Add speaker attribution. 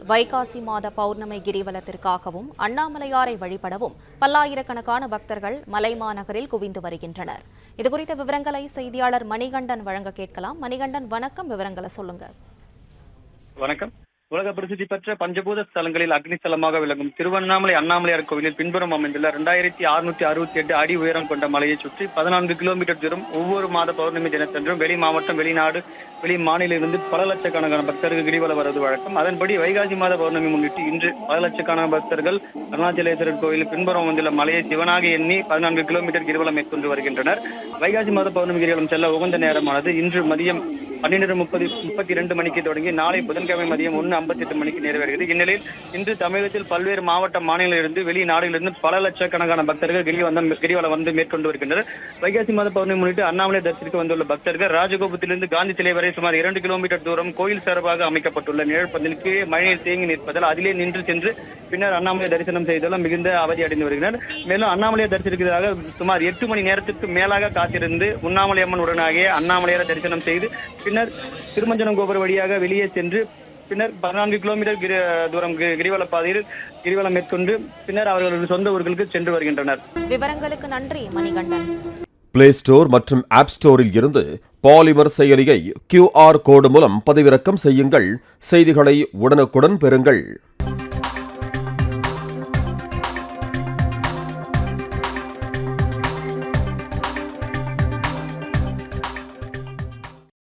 Speaker 1: வைகாசி மாத பௌர்ணமி கிரிவலத்திற்காகவும் அண்ணாமலையாரை வழிபடவும் பல்லாயிரக்கணக்கான பக்தர்கள் மலைமாநகரில் குவிந்து வருகின்றனர். இதுகுறித்த விவரங்களை செய்தியாளர் மணிகண்டன் வழங்க கேட்கலாம். மணிகண்டன், வணக்கம். விவரங்களை சொல்லுங்க.
Speaker 2: வணக்கம். உலக பிரசித்தி பெற்ற பஞ்சபூத ஸ்தலங்களில் அக்னிஸ்தலமாக விளங்கும் திருவண்ணாமலை அண்ணாமலையார் கோவிலில் பின்புறம் அமைந்துள்ள 2668 அடி உயரம் கொண்ட மலையை சுற்றி 14 கிலோமீட்டர் தூரம் ஒவ்வொரு மாத பௌர்ணமி தினத்தன்றும் வெளி மாவட்டம், வெளிநாடு, வெளி மாநிலிருந்து பல லட்சக்கணக்கான பக்தர்கள் கிரிவலம் வருவது வழக்கம். அதன்படி வைகாசி மாத பௌர்ணமி முன்னிட்டு இன்று பல லட்சக்கணக்கான பக்தர்கள் அருணாச்சலேஸ்வரர் கோவிலில் பின்புறம் அமைந்துள்ள மலையை சிவனாக எண்ணி 14 கிலோமீட்டர் கிரிவலம் மேற்கொண்டு வருகின்றனர். வைகாசி மாத பௌர்ணமி கிரிவலம் செல்ல உகந்த நேரமானது இன்று மதியம் 12:32 மணிக்கு தொடங்கி நாளை புதன்கிழமை மதியம் 1:58 மணிக்கு நிறைவேறுகிறது. இந்நிலையில் இன்று தமிழகத்தில் பல்வேறு மாவட்ட, மாநிலங்களிலிருந்து வெளிநாடுகளிலிருந்து பல லட்சக்கணக்கான பக்தர்கள் கிரிவலம் வந்து மேற்கொண்டு வருகின்றனர். வைகாசி மாத பௌர்ணமி முன்னிட்டு அண்ணாமலை தரிசனத்துக்கு வந்துள்ள பக்தர்கள் ராஜகோபுரத்திலிருந்து காந்தி சிலை வரை சுமார் 2 கிலோமீட்டர் தூரம் கோயில் சார்பாக அமைக்கப்பட்டுள்ள நிழற்பந்தலில் கீழே மழைநீர் தேங்கி நிற்பதால் அதிலே நின்று சென்று பின்னர் அண்ணாமலை தரிசனம் செய்ததால் மிகுந்த அவதி அடைந்து வருகின்றனர். மேலும் அண்ணாமலையை தரிசனத்திற்காக சுமார் 8 மணி நேரத்திற்கு மேலாக காத்திருந்து உண்ணாமலை அம்மன் உடனாகிய அண்ணாமலையாரை தரிசனம் செய்து பின்னர் திருமஞ்சனம் கோபுரம் வழியாக வெளியே சென்று பின்னர் 14 கிலோமீட்டர் தூரம் கிரிவல பாதையில் கிரிவலம் மேற்கொண்டு பின்னர் அவர்களது சொந்த ஊர்களுக்கு சென்று வருகின்றனர்.
Speaker 1: விவரங்களுக்கு நன்றி மணிகண்டன்.
Speaker 3: பிளே ஸ்டோர் மற்றும் ஆப் ஸ்டோரில் இருந்து பாலிமர் செயலியை QR கோடு மூலம் பதிவிறக்கம் செய்யுங்கள். செய்திகளை உடனுக்குடன் பெறுங்கள்.